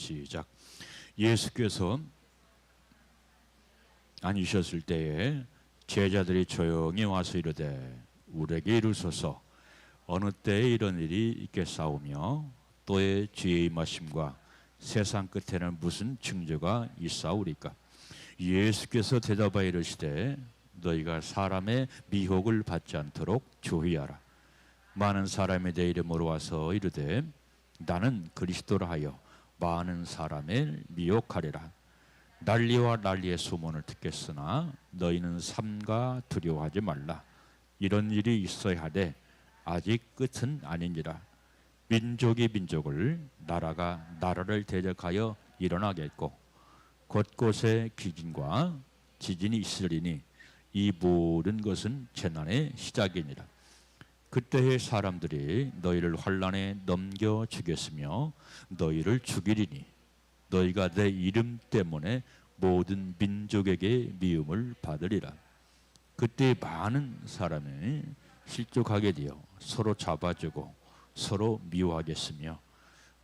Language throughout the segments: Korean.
시작. 예수께서 앉으셨을 때에 제자들이 조용히 와서 이르되 우리에게 이르소서 어느 때에 이런 일이 있겠사오며 또의 주의 임하심과 세상 끝에는 무슨 징조가 있사오리까. 예수께서 대답하여 이르시되 너희가 사람의 미혹을 받지 않도록 주의하라. 많은 사람이 내 이름으로 와서 이르되 나는 그리스도라 하여 많은 사람을 미혹하리라. 난리와 난리의 소문을 듣겠으나 너희는 삼가 두려워하지 말라. 이런 일이 있어야 하되 아직 끝은 아니니라. 민족이 민족을, 나라가 나라를 대적하여 일어나겠고 곳곳에 기진과 지진이 있으리니 이 모든 것은 재난의 시작이니라. 그때의 사람들이 너희를 환난에 넘겨 주겠으며 너희를 죽이리니 너희가 내 이름 때문에 모든 민족에게 미움을 받으리라. 그때 많은 사람이 실족하게 되어 서로 잡아주고 서로 미워하겠으며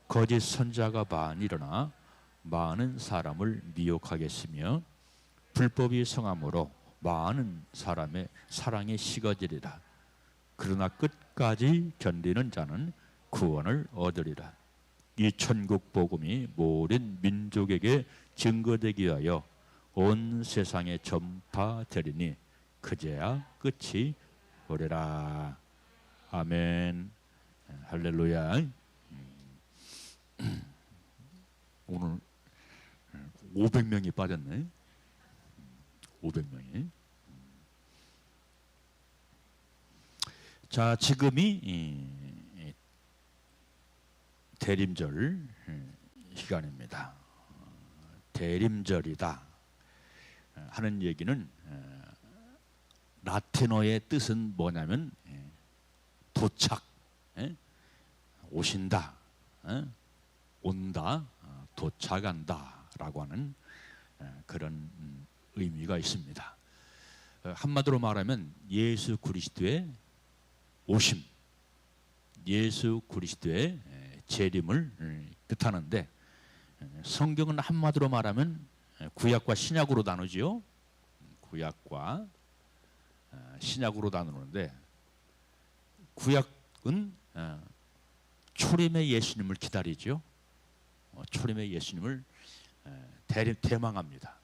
거짓 선자가 많이 일어나 많은 사람을 미혹하겠으며 불법이 성함으로 많은 사람의 사랑이 식어지리라. 그러나 끝까지 견디는 자는 구원을 얻으리라. 이 천국 복음이 모든 민족에게 증거되기 위하여 온 세상에 전파되리니 그제야 끝이 오리라. 아멘. 할렐루야. 오늘 500명이 빠졌네. 500명이. 자, 지금이 대림절 시간입니다. 대림절이다 하는 얘기는 라틴어의 뜻은 뭐냐면 도착, 오신다, 온다, 도착한다 라고 하는 그런 의미가 있습니다. 한마디로 말하면 예수 그리스도의 오심, 예수 그리스도의 재림을 뜻하는데 성경은 한마디로 말하면 구약과 신약으로 나누지요. 구약과 신약으로 나누는데 구약은 초림의 예수님을 기다리죠. 초림의 예수님을 대망합니다.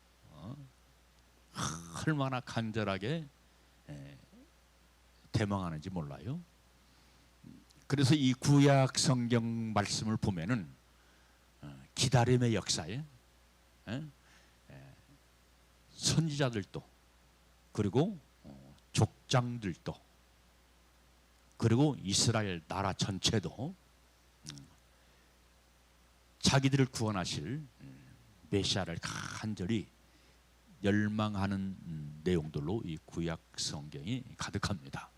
얼마나 간절하게 대망하는지 몰라요. 그래서 이 구약 성경 말씀을 보면은 기다림의 역사에 선지자들도 그리고 족장들도 그리고 이스라엘 나라 전체도 자기들을 구원하실 메시아를 간절히 열망하는 내용들로 이 구약 성경이 가득합니다.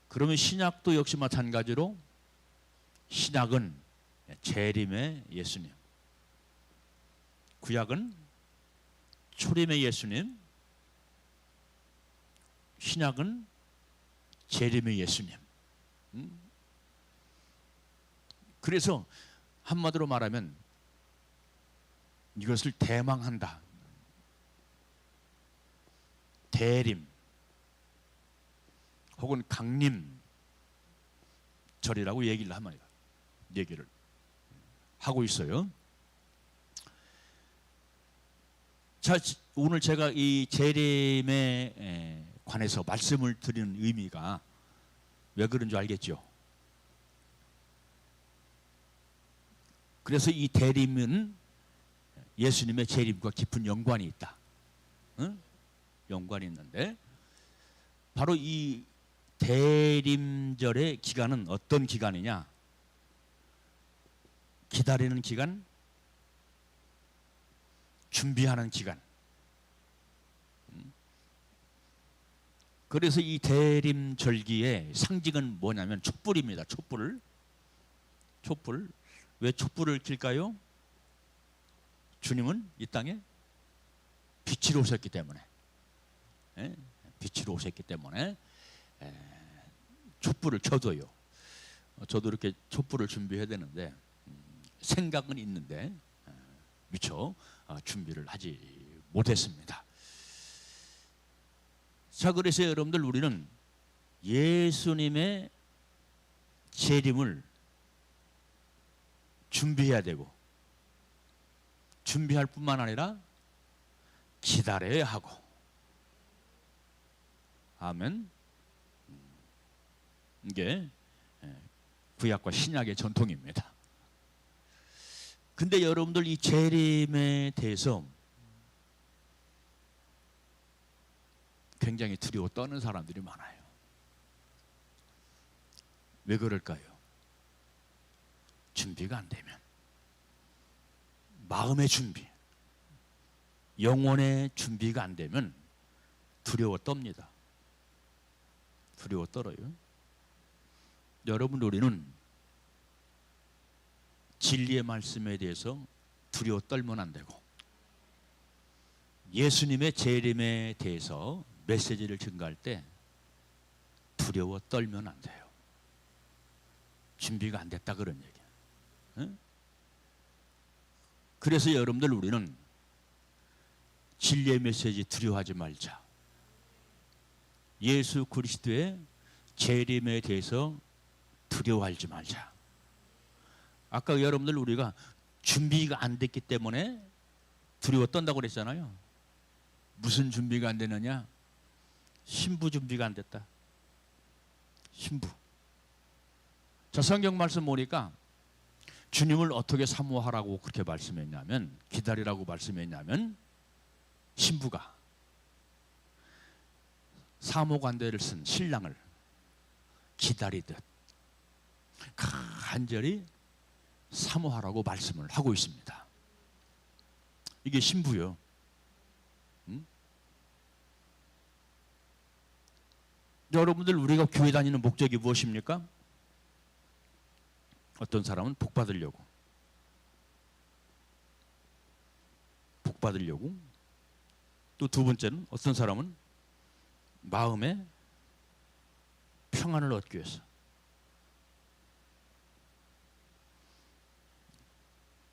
그러면 신약도 역시 마찬가지로 신약은 재림의 예수님, 구약은 초림의 예수님, 신약은 재림의 예수님. 그래서 한마디로 말하면 이것을 대망한다. 대림 혹은 강림절이라고 얘기를 하고 있어요. 자, 오늘 제가 이 재림에 관해서 말씀을 드리는 의미가 왜 그런 줄 알겠죠? 그래서 이 대림은 예수님의 재림과 깊은 연관이 있다. 연관이 있는데 바로 이 대림절의 기간은 어떤 기간이냐? 기다리는 기간, 준비하는 기간. 그래서 이 대림절기의 상징은 뭐냐면 촛불입니다. 촛불. 왜 촛불을 킬까요? 주님은 이 땅에 빛으로 오셨기 때문에. 빛으로 오셨기 때문에 촛불을 켜줘요. 저도 이렇게 촛불을 준비해야 되는데 생각은 있는데 미처 준비를 하지 못했습니다. 자, 그래서 여러분들 우리는 예수님의 재림을 준비해야 되고, 준비할 뿐만 아니라 기다려야 하고. 아멘. 이게 구약과 신약의 전통입니다. 근데 여러분들 이 재림에 대해서 굉장히 두려워 떠는 사람들이 많아요. 왜 그럴까요? 준비가 안 되면, 마음의 준비, 영혼의 준비가 안 되면 두려워 떱니다. 두려워 떨어요. 여러분, 우리는 진리의 말씀에 대해서 두려워 떨면 안 되고, 예수님의 재림에 대해서 메시지를 증거할 때 두려워 떨면 안 돼요. 준비가 안 됐다 그런 얘기야. 응? 그래서 여러분들 우리는 진리의 메시지 두려워하지 말자. 예수 그리스도의 재림에 대해서 두려워하지 말자. 아까 여러분들 우리가 준비가 안 됐기 때문에 두려워 떤다고 그랬잖아요. 무슨 준비가 안 되느냐? 신부 준비가 안 됐다. 신부. 자, 성경 말씀 보니까 주님을 어떻게 사모하라고 그렇게 말씀했냐면, 기다리라고 말씀했냐면, 신부가 사모관대를 쓴 신랑을 기다리듯 간절히 사모하라고 말씀을 하고 있습니다. 이게 신부요. 여러분들, 우리가 교회 다니는 목적이 무엇입니까? 어떤 사람은 복 받으려고, 또 두 번째는 어떤 사람은 마음에 평안을 얻기 위해서.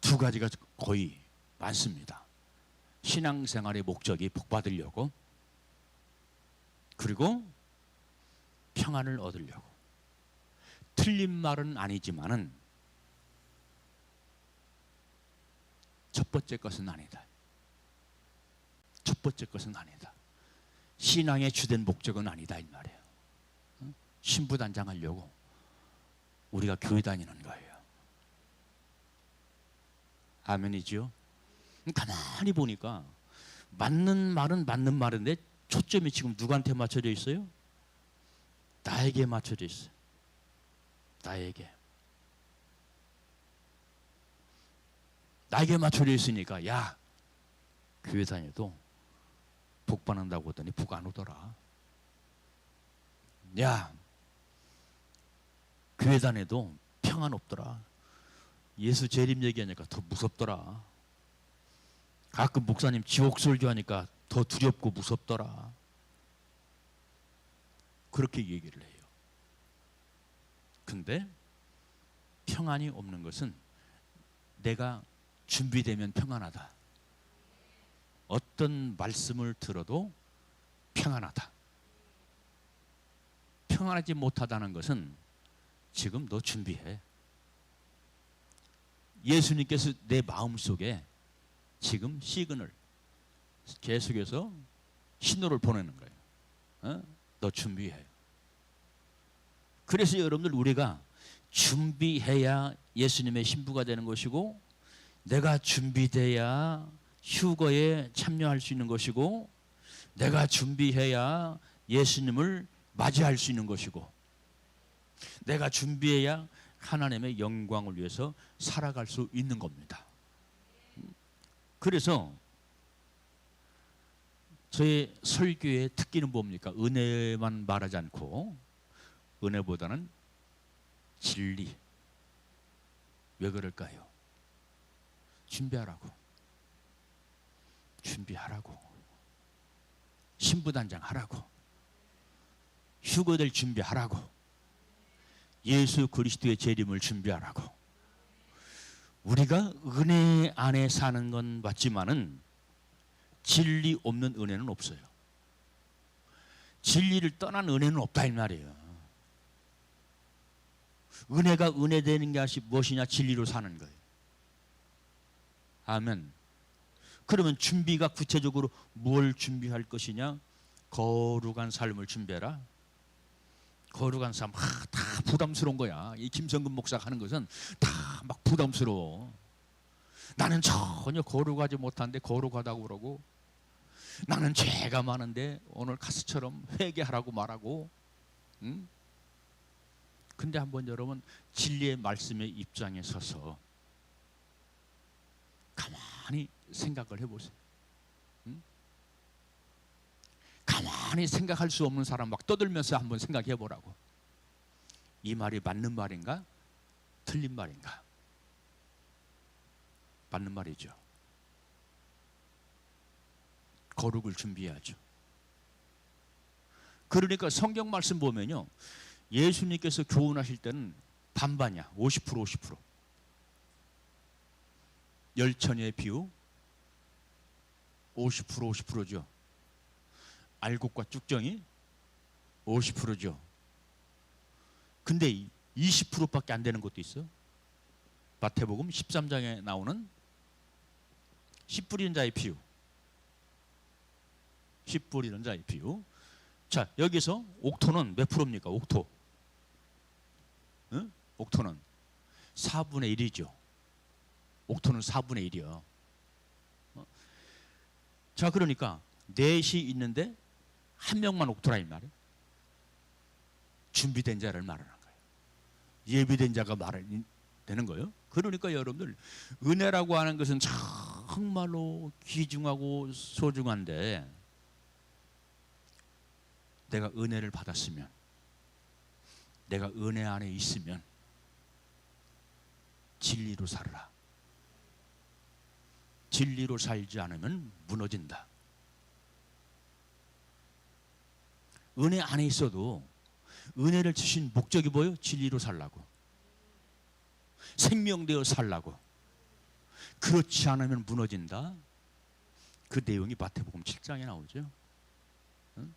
두 가지가 거의 많습니다. 신앙생활의 목적이 복 받으려고, 그리고 평안을 얻으려고. 틀린 말은 아니지만은 첫 번째 것은 아니다. 첫 번째 것은 아니다. 신앙의 주된 목적은 아니다 이 말이에요. 신부단장하려고 우리가 교회 다니는 거예요. 아멘이죠? 가만히 보니까 맞는 말은 맞는 말인데 초점이 지금 누구한테 맞춰져 있어요? 나에게 맞춰져 있어요. 나에게 맞춰져 있으니까, 야, 교회 다녀도 복 받는다고 하더니 복 안 오더라. 야, 교회 다녀도 평안 없더라. 예수 재림 얘기하니까 더 무섭더라. 가끔 목사님 지옥 설교하니까 더 두렵고 무섭더라. 그렇게 얘기를 해요. 근데 평안이 없는 것은 내가 준비되면 평안하다. 어떤 말씀을 들어도 평안하다. 평안하지 못하다는 것은 지금 너 준비해. 예수님께서 내 마음속에 지금 시그널 계속해서 신호를 보내는 거예요. 너 준비해. 그래서 여러분들, 우리가 준비해야 예수님의 신부가 되는 것이고, 내가 준비돼야 휴거에 참여할 수 있는 것이고, 내가 준비해야 예수님을 맞이할 수 있는 것이고, 내가 준비해야 하나님의 영광을 위해서 살아갈 수 있는 겁니다. 그래서 저의 설교의 특기는 뭡니까? 은혜만 말하지 않고, 은혜보다는 진리. 왜 그럴까요? 준비하라고. 신부단장 하라고. 휴거될 준비하라고. 예수 그리스도의 재림을 준비하라고. 우리가 은혜 안에 사는 건 맞지만은 진리 없는 은혜는 없어요. 진리를 떠난 은혜는 없다 이 말이에요. 은혜가 은혜 되는 것이 무엇이냐? 진리로 사는 거예요. 아멘. 그러면 준비가 구체적으로 뭘 준비할 것이냐? 거룩한 삶을 준비해라. 거룩한 삶, 다 부담스러운 거야. 이 김성근 목사가 하는 것은 다 막 부담스러워. 나는 전혀 거룩하지 못한데 거룩하다고 그러고, 나는 죄가 많은데 오늘 카스처럼 회개하라고 말하고, 응? 근데 한번 여러분 진리의 말씀의 입장에 서서 가만히 생각을 해보세요. 응? 가만히 생각할 수 없는 사람 막 떠들면서 한번 생각해 보라고. 이 말이 맞는 말인가? 틀린 말인가? 맞는 말이죠. 거룩을 준비해야죠. 그러니까 성경 말씀 보면요, 예수님께서 교훈하실 때는 반반이야. 50% 50%. 열처녀의 비유 50% 50%죠. 알곡과 쭉정이 50%죠. 근데 20%밖에 안 되는 것도 있어. 마태복음 13장에 나오는 씨 뿌리는 자의 비유. 씨 뿌리는 자의 비유. 자, 여기서 옥토는 몇 프로입니까? 옥토. 응? 옥토는 4분의 1이죠. 옥토는 4분의 1이요. 자, 그러니까 넷이 있는데 한 명만 옥토라 이 말이에요. 준비된 자를 말하는 거예요. 예비된 자가 말되는 거예요. 그러니까 여러분들, 은혜라고 하는 것은 정말로 귀중하고 소중한데, 내가 은혜를 받았으면, 내가 은혜 안에 있으면 진리로 살아라. 진리로 살지 않으면 무너진다. 은혜 안에 있어도 은혜를 주신 목적이 뭐예요? 진리로 살라고. 생명되어 살라고. 그렇지 않으면 무너진다. 그 내용이 마태복음 7장에 나오죠. 응?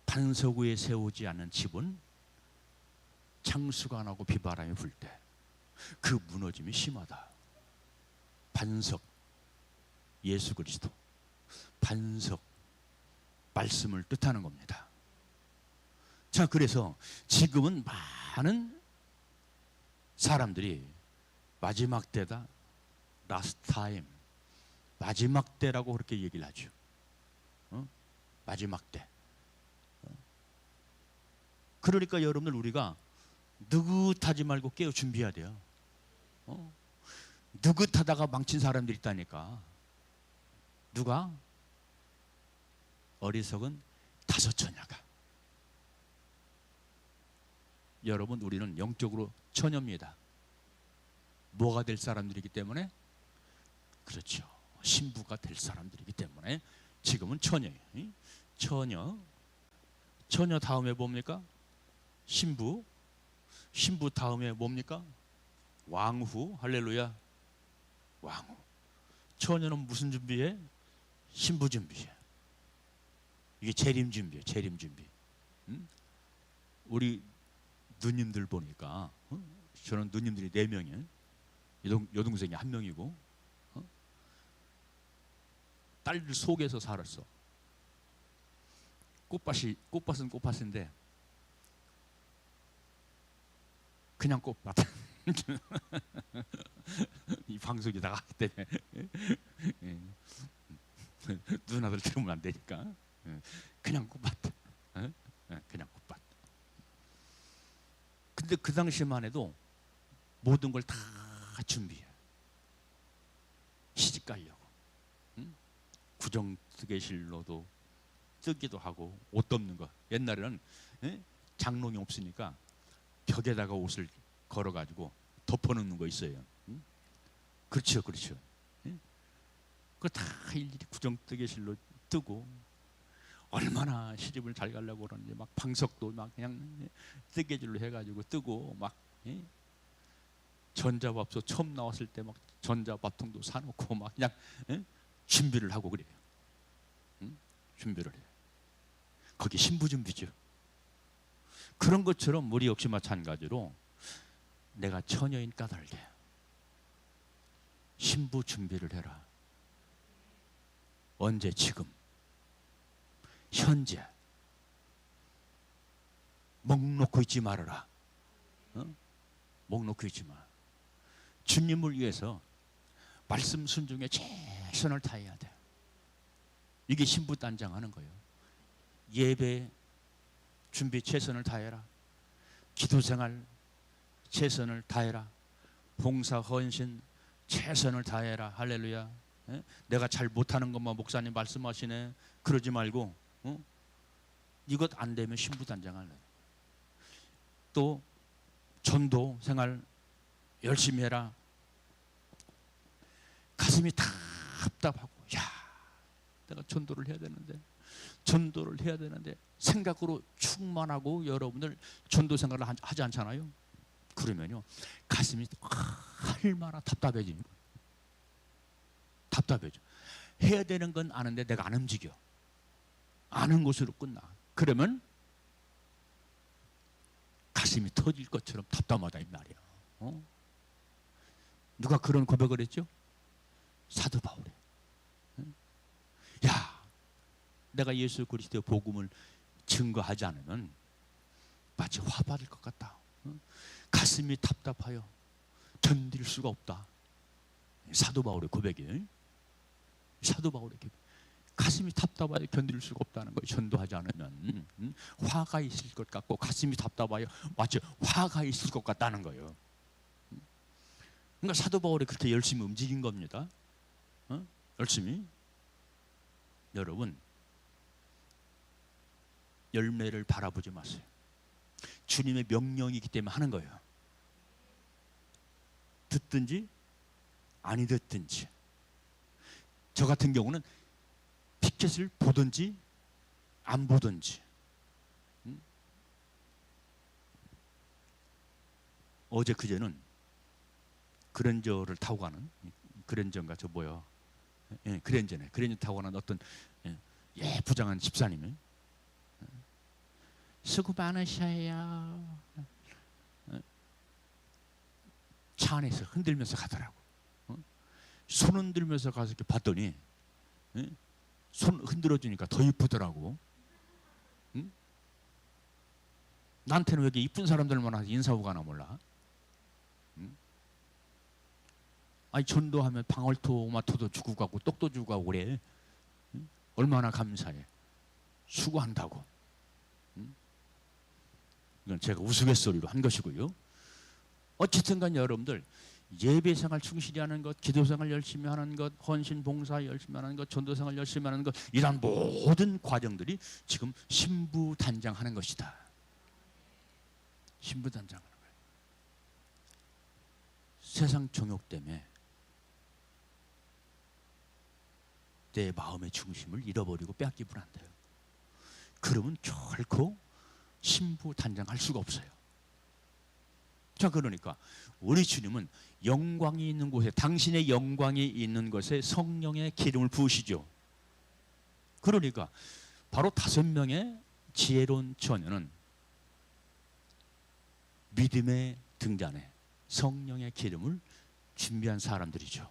반석 위에 세우지 않은 집은 창수가 나고 비바람이 불 때 그 무너짐이 심하다. 반석, 예수 그리스도. 반석, 말씀을 뜻하는 겁니다. 자, 그래서 지금은 많은 사람들이 마지막 때다, last time, 마지막 때라고 그렇게 얘기를 하죠. 마지막 때. 그러니까 여러분들, 우리가 느긋하지 말고 깨어 준비해야 돼요. 느긋하다가 망친 사람들이 있다니까. 누가? 어리석은 다섯 처녀가. 여러분, 우리는 영적으로 처녀입니다. 뭐가 될 사람들이기 때문에? 그렇죠. 신부가 될 사람들이기 때문에 지금은 처녀예요. 처녀. 처녀 다음에 뭡니까? 신부. 신부 다음에 뭡니까? 왕후. 할렐루야. 왕후. 처녀는 무슨 준비해? 신부 준비해. 이게 재림 준비예요. 재림 준비. 우리 누님들 보니까, 저는 누님들이 4명이에요. 여동생이 1명이고, 딸들 속에서 살았어. 꽃밭은 꽃밭인데 그냥 꽃밭. 이 방송이 나가기 때문에 누나들 들으면 안 되니까. 그냥 꽃밭. 그냥 꽃밭. 근데 그 당시만 해도 모든 걸 다 준비해. 시집 가려고. 구정뜨개실로도 뜨기도 하고, 옷 덮는 거. 옛날에는 장롱이 없으니까 벽에다가 옷을 걸어가지고 덮어놓는 거 있어요. 그렇죠, 그렇죠. 그거 다 일일이 구정뜨개실로 뜨고, 얼마나 시집을 잘 가려고 그러는지, 막 방석도 막 그냥 뜨개질로 해가지고 뜨고, 막 전자밥솥 처음 나왔을 때 막 전자밥통도 사놓고 막 그냥 준비를 하고 그래요. 준비를 해요. 거기 신부 준비죠. 그런 것처럼 우리 역시 마찬가지로 내가 처녀인 까닭에 신부 준비를 해라. 언제? 지금 현재. 목 놓고 있지 말아라. 목 놓고 있지 마. 주님을 위해서 말씀 순종에 최선을 다해야 돼. 이게 신부 단장하는 거예요. 예배 준비 최선을 다해라. 기도생활 최선을 다해라. 봉사 헌신 최선을 다해라. 할렐루야. 내가 잘 못하는 것만 목사님 말씀하시네. 그러지 말고 이것 안 되면 신부 단장할래. 또 전도 생활 열심히 해라. 가슴이 답답하고 야 내가 전도를 해야 되는데 생각으로 충만하고 여러분들 전도 생활을 하지 않잖아요. 그러면요 가슴이 얼마나 답답해지는 거예요. 답답해져. 해야 되는 건 아는데 내가 안 움직여. 아는 것으로 끝나. 그러면 가슴이 터질 것처럼 답답하다 이 말이야. 누가 그런 고백을 했죠? 사도 바울이. 야, 내가 예수 그리스도의 복음을 증거하지 않으면 마치 화 받을 것 같다. 가슴이 답답하여 견딜 수가 없다. 사도 바울의 고백이에요. 사도 바울의 고백. 가슴이 답답하여 견딜 수가 없다는 거예요. 전도하지 않으면 화가 있을 것 같고 가슴이 답답하여 마치 화가 있을 것 같다는 거예요. 그러니까 사도 바울이 그렇게 열심히 움직인 겁니다. 열심히. 여러분 열매를 바라보지 마세요. 주님의 명령이기 때문에 하는 거예요. 듣든지 아니 듣든지. 저 같은 경우는 피켓을 보든지 안 보든지. 어제 그제는 그랜저를 타고 가는 그랜저인가 저 뭐야? 그랜저네. 그랜저 타고 가는 어떤 부장한 집사님이 수고 많으셔요. 차 안에서 흔들면서 가더라고. 손 흔들면서 가서 이렇게 봤더니 손 흔들어 주니까 더 이쁘더라고. 나한테는 왜 이렇게 이쁜 사람들만 인사하고 가나 몰라. 아니 전도하면 방울토마토도 주고 가고 떡도 주고 가고 그래. 얼마나 감사해. 수고한다고. 이건 제가 우스갯소리로 한 것이고요. 어쨌든 간 여러분들 예배생활 충실히 하는 것, 기도생활 열심히 하는 것, 헌신 봉사 열심히 하는 것, 전도생활 열심히 하는 것, 이런 모든 과정들이 지금 신부 단장하는 것이다. 신부 단장하는 거예요. 세상 정욕 때문에 내 마음의 중심을 잃어버리고 빼앗기면 안 돼요. 그러면 결코 신부 단장할 수가 없어요. 자, 그러니까 우리 주님은 영광이 있는 곳에, 당신의 영광이 있는 곳에 성령의 기름을 부으시죠. 그러니까 바로 5명의 지혜로운 처녀는 믿음의 등잔에 성령의 기름을 준비한 사람들이죠.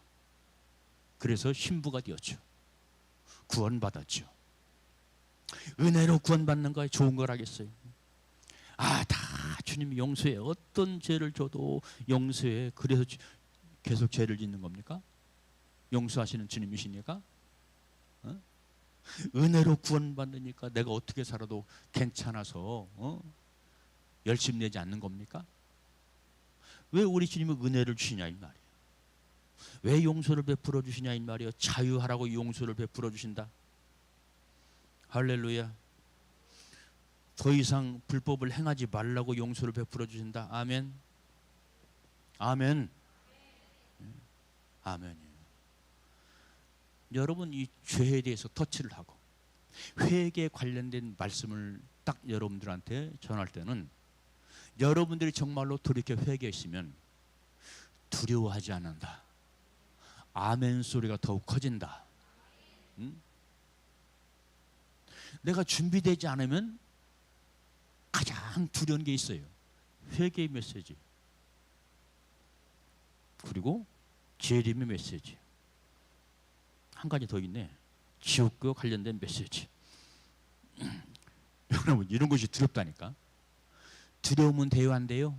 그래서 신부가 되었죠. 구원받았죠. 은혜로 구원받는 거에 좋은 걸 하겠어요. 다 주님이 용서해. 어떤 죄를 줘도 용서해. 그래서 계속 죄를 짓는 겁니까? 용서하시는 주님이시니까? 은혜로 구원받으니까 내가 어떻게 살아도 괜찮아서 열심 내지 않는 겁니까? 왜 우리 주님은 은혜를 주시냐 이 말이에요. 왜 용서를 베풀어 주시냐 이 말이에요. 자유하라고 용서를 베풀어 주신다. 할렐루야. 더 이상 불법을 행하지 말라고 용서를 베풀어 주신다. 아멘. 아멘. 아멘이에요. 여러분 이 죄에 대해서 터치를 하고 회개에 관련된 말씀을 딱 여러분들한테 전할 때는 여러분들이 정말로 돌이켜 회개했으면 두려워하지 않는다. 아멘 소리가 더욱 커진다. 응? 내가 준비되지 않으면 가장 두려운 게 있어요. 회개의 메시지, 그리고 재림의 메시지. 한 가지 더 있네. 지옥과 관련된 메시지. 여러분, 이런 것이 두렵다니까. 두려움은 돼요, 안 돼요?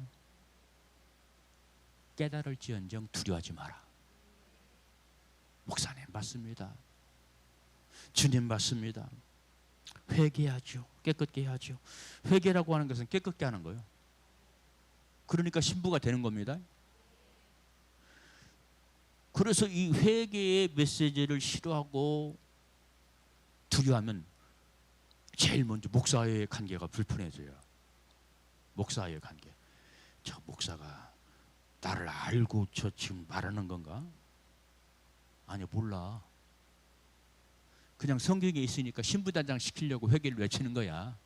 깨달을지언정 두려워하지 마라. 목사님 맞습니다. 주님 맞습니다. 회개하죠. 깨끗게 해야죠. 회개라고 하는 것은 깨끗게 하는 거예요. 그러니까 신부가 되는 겁니다. 그래서 이 회개의 메시지를 싫어하고 두려워하면 제일 먼저 목사와의 관계가 불편해져요. 목사와의 관계. 저 목사가 나를 알고 저 지금 말하는 건가? 아니, 몰라. 그냥 성경에 있으니까 신부단장 시키려고 회개를 외치는 거야.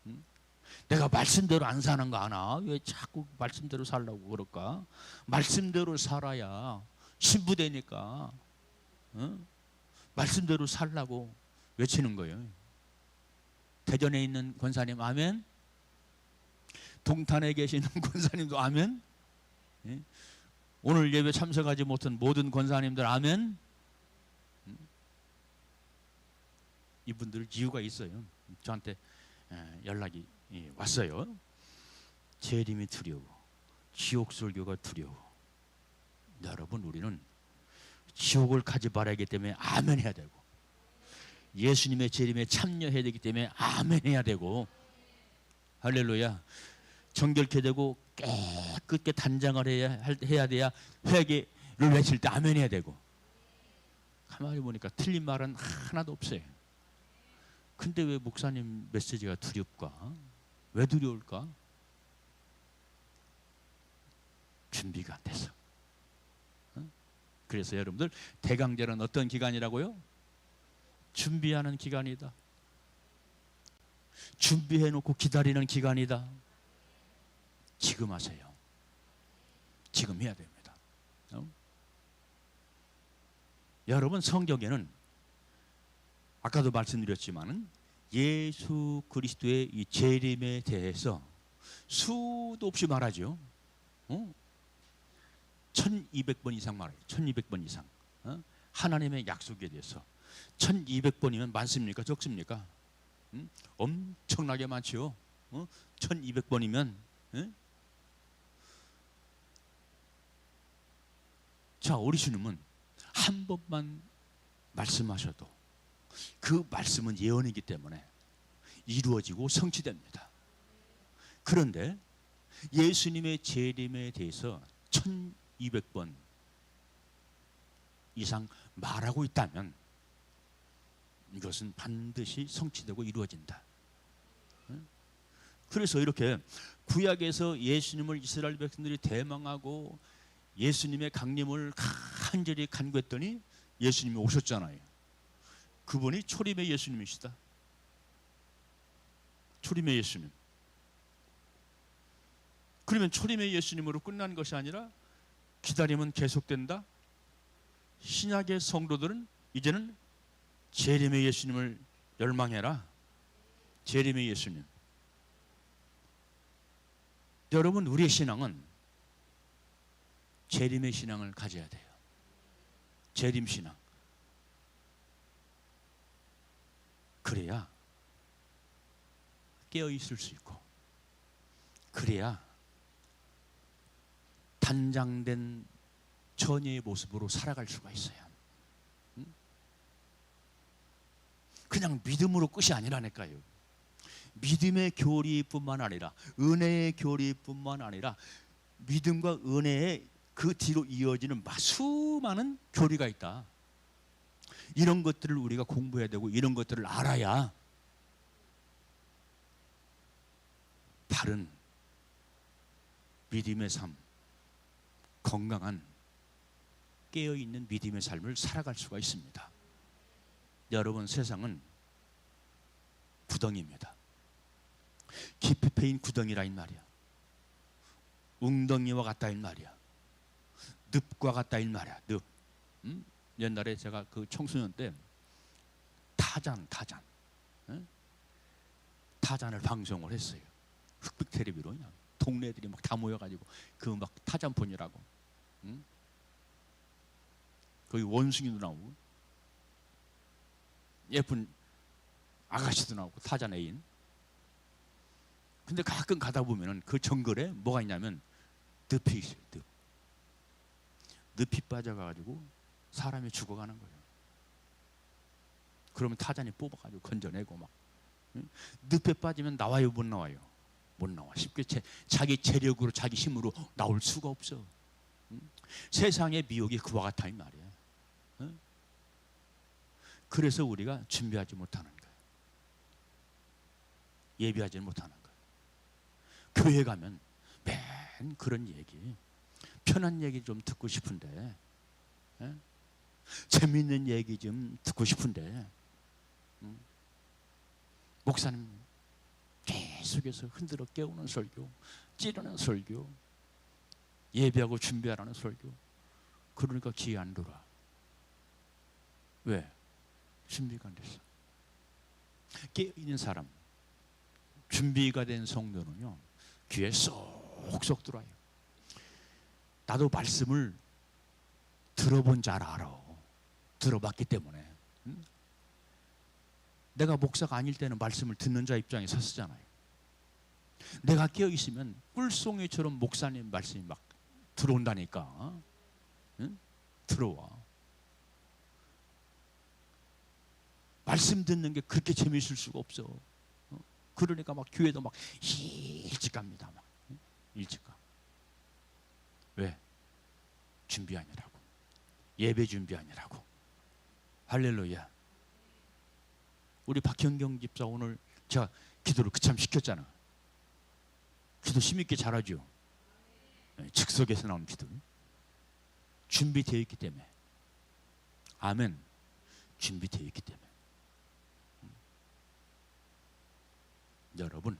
응? 내가 말씀대로 안 사는 거 아나? 왜 자꾸 말씀대로 살라고 그럴까? 말씀대로 살아야 신부되니까. 응? 말씀대로 살라고 외치는 거예요. 대전에 있는 권사님 아멘. 동탄에 계시는 권사님도 아멘. 예? 오늘 예배 참석하지 못한 모든 권사님들 아멘. 이분들 이유가 있어요. 저한테 연락이 왔어요. 재림이 두려워, 지옥 설교가 두려워. 여러분, 우리는 지옥을 가지 말아야기 때문에 아멘 해야 되고, 예수님의 재림에 참여해야 되기 때문에 아멘 해야 되고, 할렐루야. 정결케 되고 깨끗게 단장을 해야 돼야 회개를 외칠 때 아멘 해야 되고. 가만히 보니까 틀린 말은 하나도 없어요. 근데 왜 목사님 메시지가 두렵까? 왜 두려울까? 준비가 안 돼서. 그래서 여러분들, 대강절은 어떤 기간이라고요? 준비하는 기간이다. 준비해놓고 기다리는 기간이다. 지금 하세요. 지금 해야 됩니다. 여러분, 성경에는 아까도 말씀드렸지만은 예수 그리스도의 이 재림에 대해서 수도 없이 말하죠. 1200번 이상 말해요. 1200번 이상. 하나님의 약속에 대해서 1200번이면 많습니까? 적습니까? 엄청나게 많죠. 1200번이면. 자, 우리 주님은 한 번만 말씀하셔도 그 말씀은 예언이기 때문에 이루어지고 성취됩니다. 그런데 예수님의 재림에 대해서 1200번 이상 말하고 있다면 이것은 반드시 성취되고 이루어진다. 그래서 이렇게 구약에서 예수님을 이스라엘 백성들이 대망하고 예수님의 강림을 간절히 간구했더니 예수님이 오셨잖아요. 그분이 초림의 예수님이시다. 초림의 예수님. 그러면 초림의 예수님으로 끝난 것이 아니라 기다림은 계속된다. 신약의 성도들은 이제는 재림의 예수님을 열망해라. 재림의 예수님. 여러분, 우리의 신앙은 재림의 신앙을 가져야 돼요. 재림 신앙. 그래야 깨어 있을 수 있고, 그래야 단장된 처녀의 모습으로 살아갈 수가 있어요. 그냥 믿음으로 끝이 아니라니까요. 믿음의 교리뿐만 아니라 은혜의 교리뿐만 아니라 믿음과 은혜의 그 뒤로 이어지는 수많은 교리가 있다. 이런 것들을 우리가 공부해야 되고, 이런 것들을 알아야 바른 믿음의 삶, 건강한 깨어있는 믿음의 삶을 살아갈 수가 있습니다. 여러분, 세상은 구덩이입니다. 깊이 패인 구덩이라 이 말이야. 웅덩이와 같다 이 말이야. 늪과 같다 이 말이야. 늪. 옛날에 제가 그 청소년 때 타잔 타잔을 방송을 했어요. 흑백 텔레비로 그냥 동네 애들이 막 다 모여가지고 그 막 타잔폰이라고. 거기 원숭이도 나오고 예쁜 아가씨도 나오고 타잔 애인. 근데 가끔 가다 보면은 그 정글에 뭐가 있냐면 늪이 있어요. 늪이 빠져가지고 사람이 죽어가는 거예요. 그러면 타잔이 뽑아가지고 건져내고 막. 늪에 빠지면 나와요, 못 나와요? 못 나와. 쉽게 자기 재력으로 자기 힘으로 나올 수가 없어. 세상의 미혹이 그와 같아 이 말이야. 그래서 우리가 준비하지 못하는 거예요. 예비하지 못하는 거예요. 교회 가면 맨 그런 얘기, 편한 얘기 좀 듣고 싶은데, 재밌는 얘기 좀 듣고 싶은데, 목사님 계속해서 흔들어 깨우는 설교, 찌르는 설교, 예배하고 준비하라는 설교. 그러니까 귀에 안 들어와. 왜? 준비가 안 됐어. 깨어있는 사람, 준비가 된 성도는요, 귀에 쏙쏙 들어와요. 나도 말씀을 들어본 줄 알아. 들어봤기 때문에. 내가 목사가 아닐 때는 말씀을 듣는 자 입장에 섰잖아요. 내가 깨어있으면 꿀송이처럼 목사님 말씀이 막 들어온다니까. 들어와. 말씀 듣는 게 그렇게 재미있을 수가 없어. 그러니까 막 교회도 막 일찍 갑니다. 막 일찍 가. 왜? 준비하느라고. 예배 준비하느라고. 할렐루야. 우리 박현경 집사 오늘 제가 기도를 그참 시켰잖아. 기도 힘있게 잘하죠. 즉석에서 나오는 기도. 준비되어 있기 때문에. 아멘. 준비되어 있기 때문에. 여러분,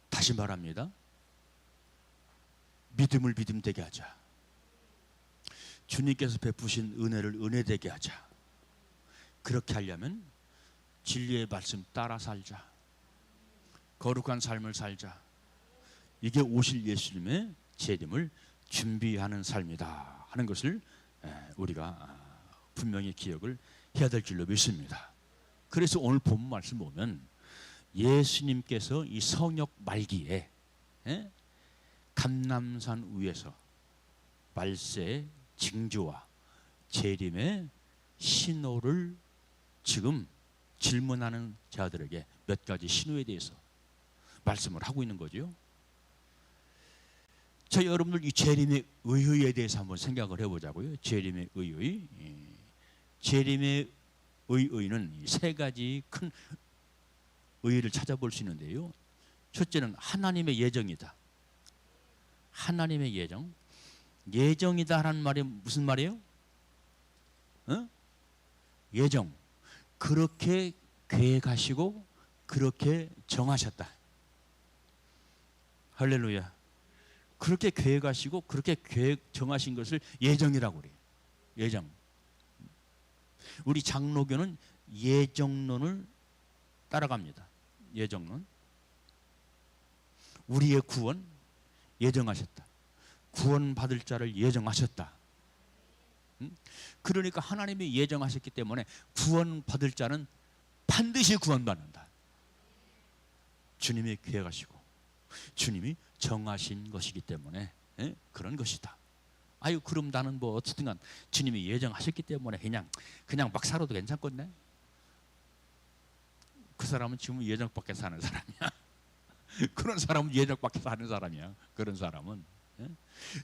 다시 말합니다. 믿음을 믿음되게 하자. 주님께서 베푸신 은혜를 은혜되게 하자. 그렇게 하려면 진리의 말씀 따라 살자. 거룩한 삶을 살자. 이게 오실 예수님의 재림을 준비하는 삶이다 하는 것을 우리가 분명히 기억을 해야 될 줄로 믿습니다. 그래서 오늘 본 말씀 보면 예수님께서 이 성역 말기에 감람산 위에서 말세의 징조와 재림의 신호를 지금 질문하는 자들에게 몇 가지 신호에 대해서 말씀을 하고 있는 거죠. 자, 여러분들 이 재림의 의의에 대해서 한번 생각을 해보자고요. 재림의 의의. 재림의 의의는 세 가지 큰 의의를 찾아볼 수 있는데요. 첫째는 하나님의 예정이다. 하나님의 예정. 예정이다라는 말이 무슨 말이에요? 예정. 그렇게 계획하시고 그렇게 정하셨다. 할렐루야. 그렇게 계획하시고 그렇게 계획 정하신 것을 예정이라고 그래요. 예정. 우리 장로교는 예정론을 따라갑니다. 예정론. 우리의 구원 예정하셨다. 구원 받을 자를 예정하셨다. 그러니까 하나님이 예정하셨기 때문에 구원 받을 자는 반드시 구원받는다. 주님이 계획하시고 주님이 정하신 것이기 때문에 그런 것이다. 아유, 그럼 나는 뭐 어쨌든 주님이 예정하셨기 때문에 그냥 막 살아도 괜찮겠네. 그 사람은 지금 예정 밖에 사는 사람이야. 그런 사람은 예정 밖에 사는 사람이야. 그런 사람은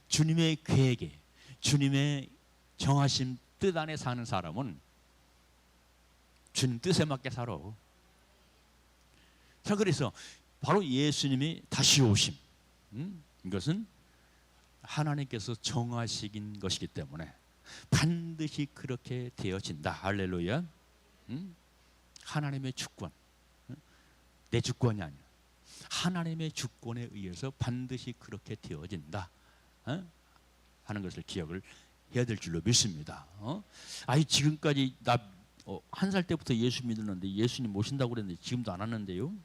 주님의 계획에, 주님의 정하신 뜻 안에 사는 사람은 주님 뜻에 맞게 살아. 자, 그래서 바로 예수님이 다시 오심, 이것은 하나님께서 정하신 것이기 때문에 반드시 그렇게 되어진다. 할렐루야. 하나님의 주권, 내 주권이 아니야. 하나님의 주권에 의해서 반드시 그렇게 되어진다. 하는 것을 기억을 해야 될 줄로 믿습니다. 아이 지금까지 나 한 살 때부터 예수 믿었는데 예수님 모신다고 그랬는데 지금도 안 왔는데요.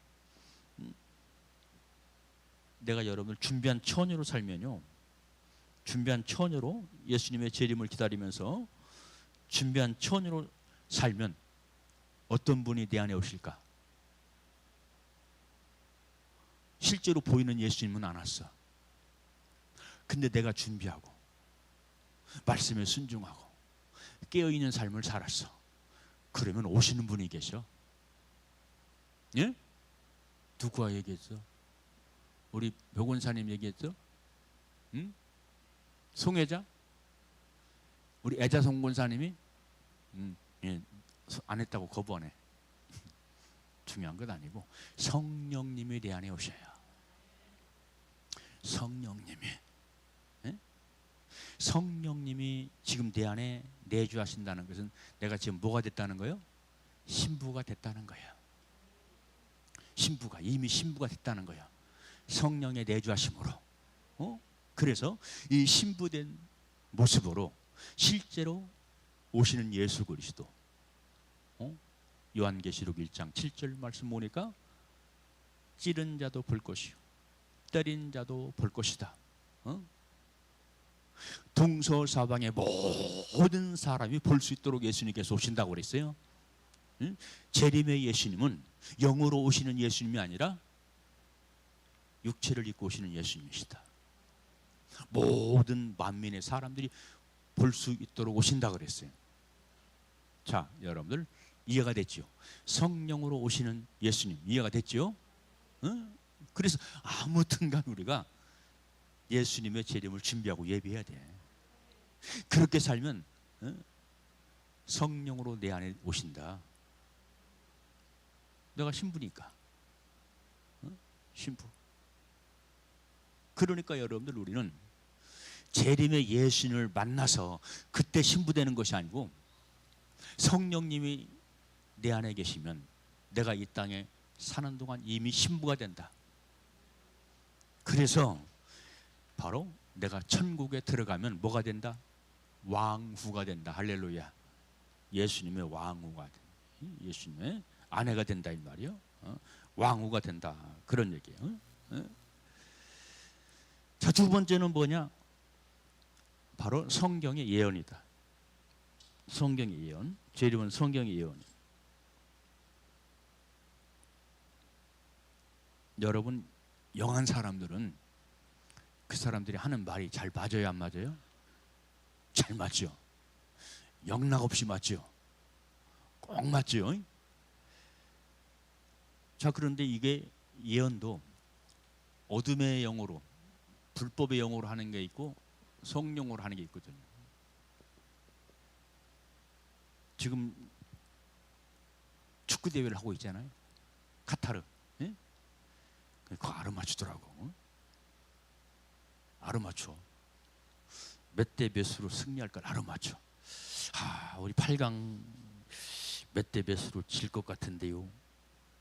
내가 여러분을 준비한 처녀로 살면요, 준비한 처녀로 예수님의 재림을 기다리면서 준비한 처녀로 살면 어떤 분이 내 안에 오실까? 실제로 보이는 예수님은 안 왔어. 근데 내가 준비하고 말씀에 순종하고 깨어있는 삶을 살았어. 그러면 오시는 분이 계셔. 예? 누구와 얘기했어? 우리 벽원사님 얘기했어? 응? 송혜자? 우리 애자송 권사님이? 예, 안 했다고 거부하네. 중요한 것 아니고 성령님이 내 안에 오셔요. 성령님이. 예? 성령님이 지금 내 안에 내주하신다는 것은 내가 지금 뭐가 됐다는 거예요? 신부가 됐다는 거예요. 신부가 이미 신부가 됐다는 거예요. 성령의 내주하심으로. 그래서 이 신부된 모습으로 실제로 오시는 예수 그리스도. 요한계시록 1장 7절 말씀 보니까 찌른 자도 볼 것이요 때린 자도 볼 것이다. 동서사방의 모든 사람이 볼 수 있도록 예수님께서 오신다고 그랬어요. 재림의 예수님은 영으로 오시는 예수님이 아니라 육체를 입고 오시는 예수님이시다. 모든 만민의 사람들이 볼 수 있도록 오신다 그랬어요. 자, 여러분들 이해가 됐죠? 성령으로 오시는 예수님 이해가 됐죠? 그래서 아무튼간 우리가 예수님의 재림을 준비하고 예비해야 돼. 그렇게 살면 성령으로 내 안에 오신다. 내가 신부니까. 신부. 그러니까 여러분들 우리는 재림의 예수님을 만나서 그때 신부되는 것이 아니고 성령님이 내 안에 계시면 내가 이 땅에 사는 동안 이미 신부가 된다. 그래서 바로 내가 천국에 들어가면 뭐가 된다? 왕후가 된다. 할렐루야. 예수님의 왕후가 된다. 예수님의 아내가 된다 이 말이요. 왕후가 된다. 그런 얘기예요. 자, 두 번째는 뭐냐? 바로 성경의 예언이다. 성경의 예언. 재림은 성경의 예언. 여러분 영한 사람들은 그 사람들이 하는 말이 잘 맞아요, 안 맞아요? 잘 맞죠. 영락 없이 맞죠. 꼭 맞죠. 자, 그런데 이게 예언도 어둠의 영으로, 불법의 영으로 하는 게 있고 성령으로 하는 게 있거든요. 지금 축구 대회를 하고 있잖아요. 카타르. 예? 그거 알아맞추더라고. 알아맞춰. 몇 대 몇으로 승리할 걸 알아맞혀. 우리 8강 몇 대 몇으로 질 것 같은데요.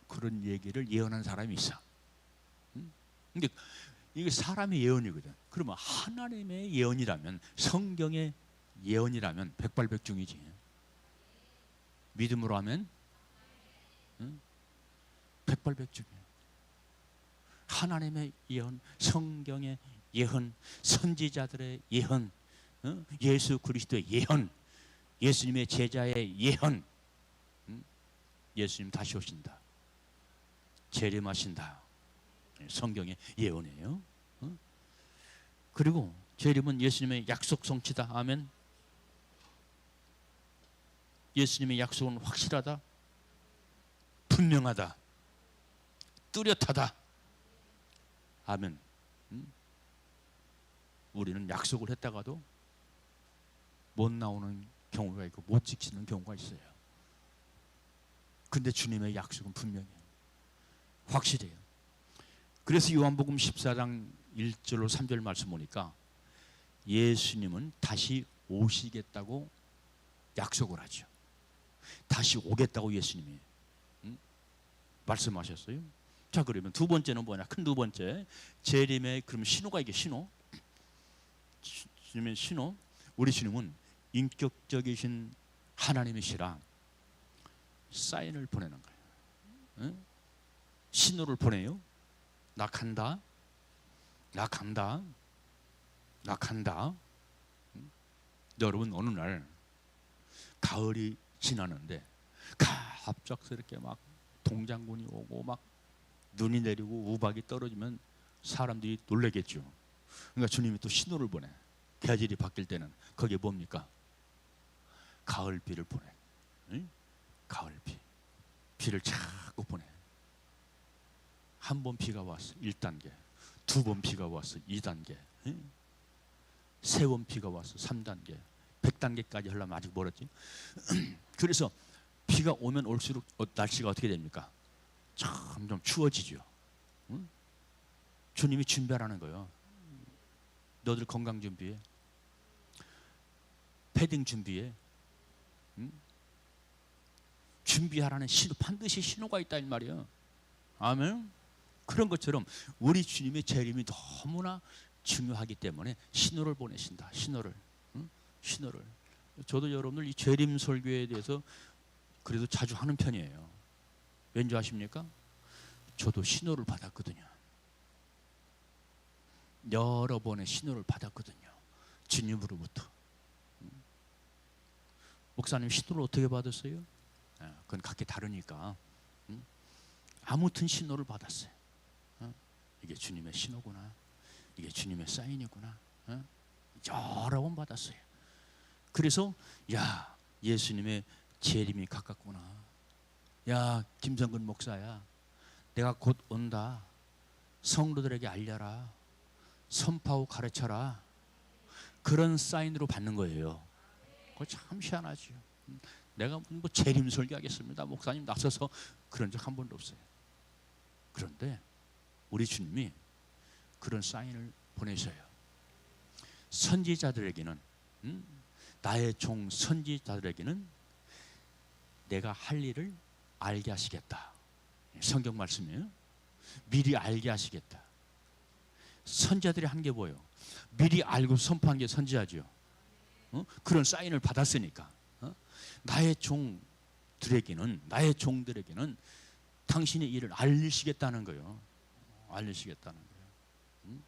그런 얘기를 예언한 사람이 있어. 근데 이게 사람의 예언이거든. 그러면 하나님의 예언이라면, 성경의 예언이라면 백발백중이지. 믿음으로 하면 백발백중이야. 하나님의 예언, 성경의 예언, 선지자들의 예언, 예수 그리스도의 예언, 예수님의 제자의 예언. 예수님 다시 오신다. 재림하신다. 성경의 예언이에요. 그리고 재림은 예수님의 약속 성취다. 아멘. 예수님의 약속은 확실하다. 분명하다. 뚜렷하다. 아멘. 우리는 약속을 했다가도 못 나오는 경우가 있고 못 지키는 경우가 있어요. 근데 주님의 약속은 분명해요. 확실해요. 그래서 요한복음 14장 1절로 3절 말씀 보니까 예수님은 다시 오시겠다고 약속을 하죠. 다시 오겠다고 예수님이 말씀하셨어요. 자, 그러면 두 번째는 뭐냐? 큰 두 번째, 재림의 그럼 신호가, 이게 신호. 주님의 신호, 우리 주님은 인격적이신 하나님이시라 사인을 보내는 거예요. 응? 신호를 보내요. 나 간다. 나 간다. 나 간다. 응? 여러분, 어느 날 가을이 지나는데 갑작스럽게 막 동장군이 오고 막 눈이 내리고 우박이 떨어지면 사람들이 놀라겠죠. 그러니까 주님이 또 신호를 보내. 계절이 바뀔 때는 그게 뭡니까? 가을비를 보내. 응? 가을비. 비를 자꾸 보내. 한 번 비가 왔어 1단계, 두 번 비가 왔어 2단계, 응? 세 번 비가 왔어 3단계, 100단계까지 하려면 아직 멀었지. 그래서 비가 오면 올수록 날씨가 어떻게 됩니까? 점점 추워지죠. 응? 주님이 준비하라는 거예요. 너들 건강 준비해. 패딩 준비해. 응? 준비하라는 신호, 반드시 신호가 있다 이 말이에요. 아멘. 그런 것처럼 우리 주님의 재림이 너무나 중요하기 때문에 신호를 보내신다. 신호를. 응? 신호를. 저도 여러분들 이 재림 설교에 대해서 그래도 자주 하는 편이에요. 왠지 아십니까? 저도 신호를 받았거든요. 여러 번의 신호를 받았거든요. 주님으로부터. 목사님 신호를 어떻게 받았어요? 그건 각기 다르니까. 아무튼 신호를 받았어요. 이게 주님의 신호구나. 이게 주님의 사인이구나. 여러 번 받았어요. 그래서 야, 예수님의 재림이 가깝구나. 야, 김성근 목사야, 내가 곧 온다. 성도들에게 알려라. 선포하고 가르쳐라. 그런 사인으로 받는 거예요. 그거 참 희한하죠. 내가 뭐 재림 설교하겠습니다, 목사님 나서서, 그런 적 한 번도 없어요. 그런데 우리 주님이 그런 사인을 보내셔요. 선지자들에게는, 나의 종 선지자들에게는 내가 할 일을 알게 하시겠다. 성경 말씀이에요. 미리 알게 하시겠다. 선지자들이 한 게 뭐예요? 미리 알고 선포한 게 선지자죠. 그런 사인을 받았으니까. 나의 종들에게는, 나의 종들에게는 당신의 일을 알리시겠다는 거예요. 알리시겠다는 거예요.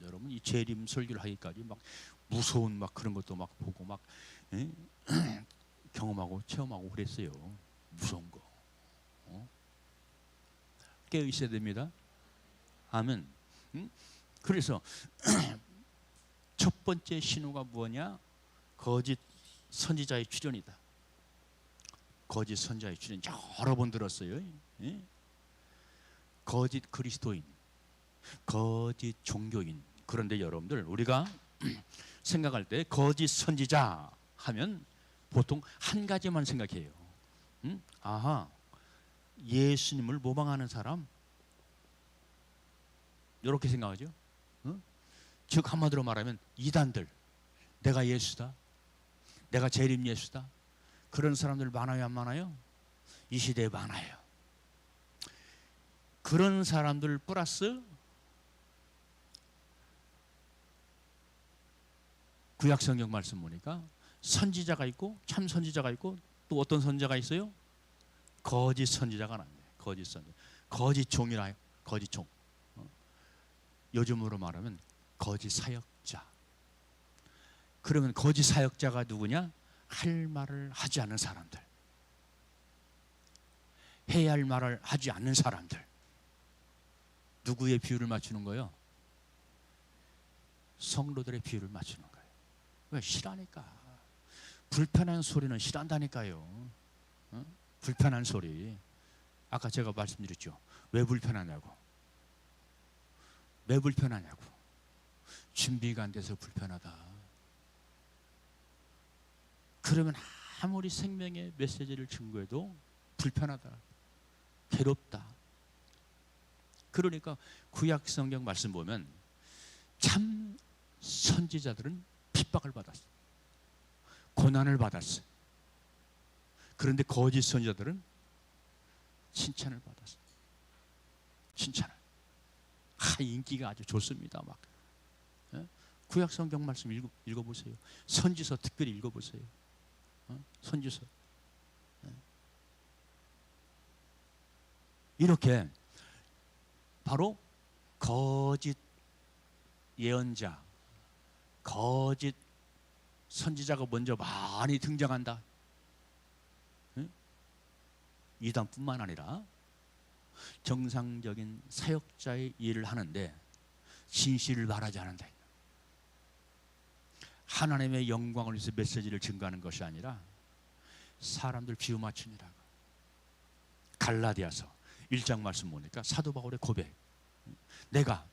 여러분, 이 재림 설교를 하기까지 막 무서운 막 그런 것도 막 보고 막 경험하고 체험하고 그랬어요. 무서운 거. 깨어 있어야 됩니다. 아멘. 그래서 첫 번째 신호가 뭐냐? 거짓 선지자의 출현이다. 거짓 선지자의 출현 여러 번 들었어요. 거짓 그리스도인, 거짓 종교인. 그런데 여러분들, 우리가 생각할 때 거짓 선지자 하면 보통 한 가지만 생각해요. 아하, 예수님을 모방하는 사람, 이렇게 생각하죠. 즉 한마디로 말하면 이단들, 내가 예수다, 내가 재림 예수다, 그런 사람들 많아요, 안 많아요? 이 시대에 많아요. 그런 사람들 플러스 구약 성경 말씀 보니까 선지자가 있고 참 선지자가 있고 또 어떤 선지자가 있어요? 거짓 선지자가 나와요. 거짓 선지자, 거짓 종이라, 거짓 종. 요즘으로 말하면 거짓 사역자. 그러면 거짓 사역자가 누구냐? 할 말을 하지 않는 사람들, 해야 할 말을 하지 않는 사람들. 누구의 비유를 맞추는 거예요? 성도들의 비유를 맞추는 거예요. 왜? 싫어하니까. 불편한 소리는 싫어한다니까요. 불편한 소리. 아까 제가 말씀드렸죠. 왜 불편하냐고. 왜 불편하냐고. 준비가 안 돼서 불편하다. 그러면 아무리 생명의 메시지를 증거해도 불편하다, 괴롭다. 그러니까 구약 성경 말씀 보면 참 선지자들은 핍박을 받았어요. 고난을 받았어요. 그런데 거짓 선지자들은 칭찬을 받았어요. 칭찬을. 인기가 아주 좋습니다. 막 구약 성경 말씀 읽어보세요. 선지서 특별히 읽어보세요. 선지서. 이렇게 바로 거짓 예언자, 거짓 선지자가 먼저 많이 등장한다. 이단뿐만 아니라 정상적인 사역자의 일을 하는데 진실을 말하지 않는다. 하나님의 영광을 위해서 메시지를 증거하는 것이 아니라 사람들 비유 맞추니라고. 갈라디아서 1장 말씀 보니까 사도 바울의 고백. 내가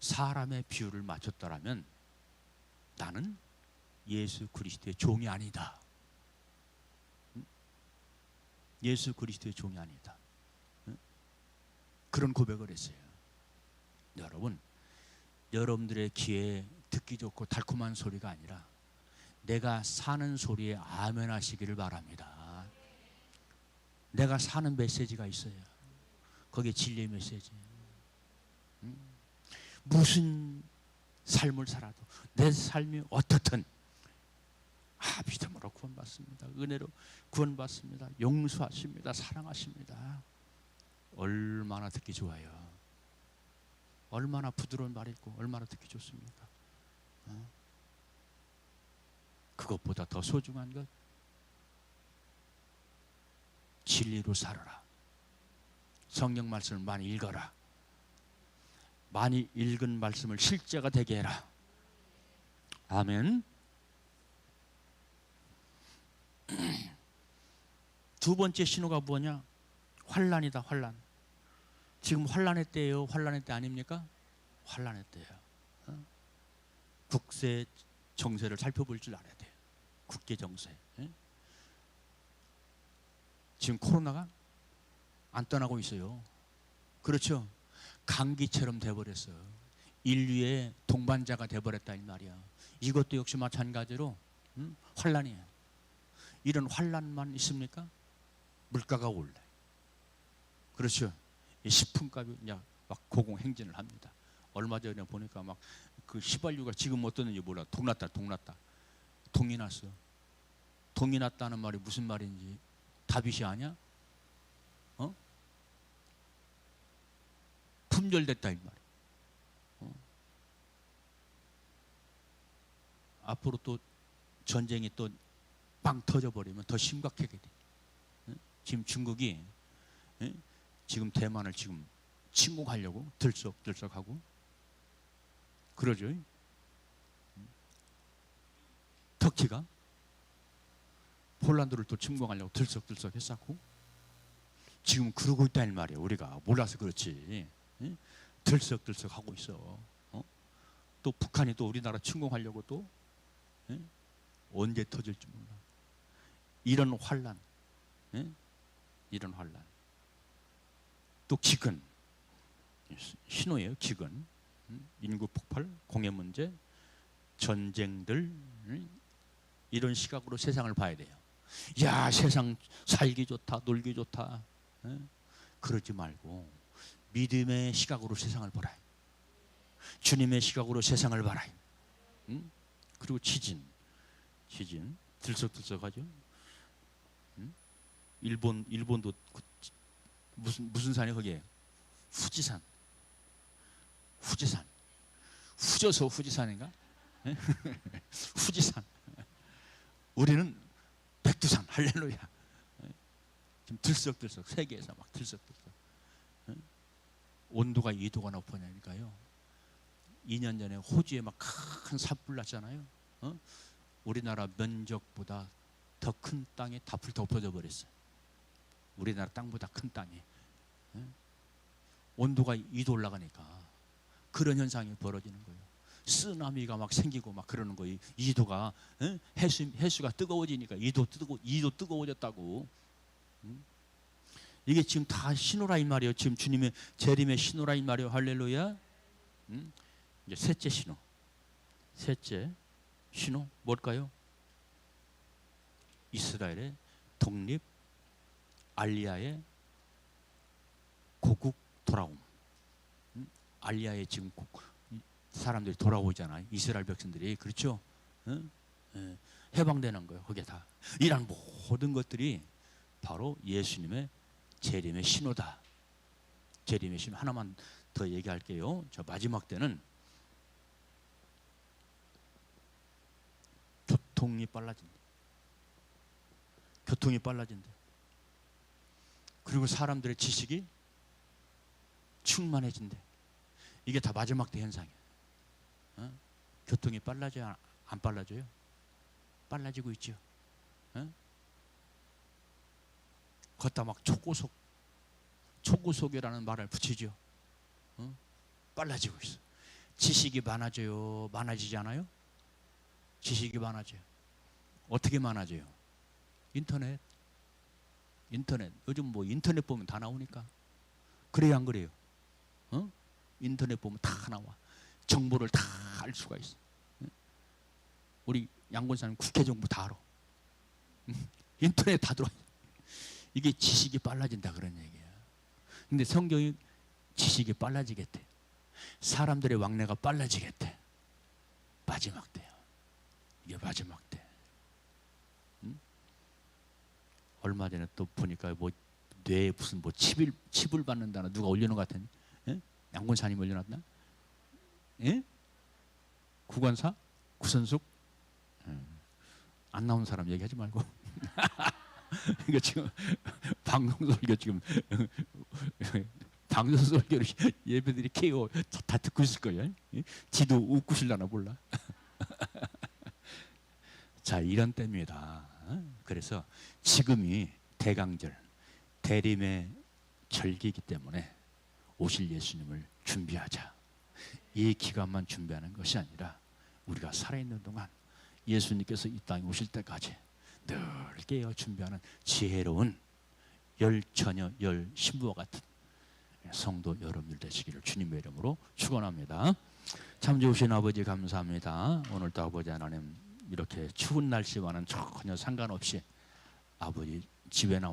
사람의 비유를 맞췄더라면 나는 예수 그리스도의 종이 아니다. 예수 그리스도의 종이 아니다. 그런 고백을 했어요. 여러분, 여러분들의 귀에 듣기 좋고 달콤한 소리가 아니라 내가 사는 소리에 아멘 하시기를 바랍니다. 내가 사는 메시지가 있어요. 거기에 진리의 메시지. 무슨 삶을 살아도 내 삶이 어떻든 믿음으로 구원받습니다. 은혜로 구원받습니다. 용서하십니다. 사랑하십니다. 얼마나 듣기 좋아요. 얼마나 부드러운 말이고 얼마나 듣기 좋습니까? 그것보다 더 소중한 것, 진리로 살아라. 성경 말씀을 많이 읽어라. 많이 읽은 말씀을 실제가 되게 해라. 아멘. 두 번째 신호가 뭐냐? 환난이다. 환난. 지금 환난의 때예요? 환난의 때 아닙니까? 환난의 때예요. 국세 정세를 살펴볼 줄 알아야 돼요. 국제 정세. 지금 코로나가 안 떠나고 있어요. 그렇죠? 감기처럼 돼버렸어. 인류의 동반자가 돼버렸다 이 말이야. 이것도 역시 마찬가지로 환난이에요. 이런 환난만 있습니까? 물가가 올라. 그렇죠? 식품값이 그냥 막 고공행진을 합니다. 얼마 전에 보니까 막 그 휘발유가 지금 어떠는지 몰라. 동났다. 동이 났어. 동이 났다는 말이 무슨 말인지 다윗이 아냐? 품절됐다 이 말이야. 앞으로 또 전쟁이 또 빵 터져버리면 더 심각하게 돼. 지금 중국이 지금 대만을 지금 침공하려고 들썩들썩하고 그러죠. 터키가 폴란드를 또 침공하려고 들썩들썩 했었고 지금 그러고 있다는 말이에요. 우리가 몰라서 그렇지. 들썩들썩 하고 있어. 또 북한이 또 우리나라 침공하려고 또 언제 터질지 몰라. 이런 환난, 이런 환난. 또 기근, 신호예요. 기근, 인구 폭발, 공해 문제, 전쟁들, 이런 시각으로 세상을 봐야 돼요. 야, 세상 살기 좋다, 놀기 좋다. 그러지 말고 믿음의 시각으로 세상을 보라. 주님의 시각으로 세상을 봐라. 그리고 지진 들썩들썩하죠. 일본도 무슨 산이 거기에 후지산 후져서 후지산인가? 후지산. 우리는 백두산. 할렐루야. 지금 들썩들썩 세계에서 막 들썩들썩. 온도가 2도가 높으니까요. 2년 전에 호주에 막 큰 산불 났잖아요. 우리나라 면적보다 더 큰 땅에 다 불 덮어져 버렸어요. 우리나라 땅보다 큰 땅에. 온도가 2도 올라가니까 그런 현상이 벌어지는 거예요. 쓰나미가 막 생기고 막 그러는 거예요. 2도가 해수가 뜨거워지니까 2도 뜨거워졌다고. 이게 지금 다 신호라 이 말이에요. 지금 주님의 재림의 신호라 이 말이에요. 할렐루야. 이제 셋째 신호. 셋째 신호 뭘까요? 이스라엘의 독립, 알리야의 고국 돌아옴. 알리야의 지금 사람들이 돌아오잖아요. 이스라엘 백성들이. 그렇죠? 응? 예, 해방되는 거예요. 그게 다. 이런 모든 것들이 바로 예수님의 재림의 신호다. 재림의 신호. 하나만 더 얘기할게요. 저 마지막 때는 교통이 빨라진다. 교통이 빨라진다. 그리고 사람들의 지식이 충만해진대. 이게 다 마지막 때 현상이에요. 어? 교통이 빨라져요? 안 빨라져요? 빨라지고 있죠. 어? 걷다 막 초고속이라는 말을 붙이죠. 어? 빨라지고 있어. 지식이 많아져요? 많아지지 않아요? 지식이 많아져요. 어떻게 많아져요? 인터넷. 요즘 뭐 인터넷 보면 다 나오니까. 그래요, 안 그래요? 어? 인터넷 보면 다 나와. 정보를 다 알 수가 있어. 우리 양권사님 국회 정보 다 알아. 인터넷 다 들어와. 이게 지식이 빨라진다 그런 얘기야. 근데 성경이 지식이 빨라지겠대. 사람들의 왕래가 빨라지겠대. 마지막 때야. 이게 마지막 때. 응? 얼마 전에 또 보니까 뭐 뇌에 무슨 뭐 칩을 받는다나 누가 올려놓은 것 같은. 양권사님 올려놨나? 예? 구관사? 구선숙? 안 나온 사람 얘기하지 말고. 이거 지금 방송설교 지금 방송설교를 예배들이 케어 다 듣고 있을 거예요. 지도 웃고 실라나 몰라. 자, 이런 때입니다. 그래서 지금이 대강절, 대림의 절기이기 때문에 오실 예수님을 준비하자. 이 기간만 준비하는 것이 아니라 우리가 살아있는 동안 예수님께서 이 땅에 오실 때까지 늘 깨어 준비하는 지혜로운 열 처녀, 열 신부와 같은 성도 여러분들 되시기를 주님의 이름으로 축원합니다. 참 좋으신 아버지 감사합니다. 오늘도 아버지 하나님 이렇게 추운 날씨와는 전혀 상관없이 아버지 집에 나와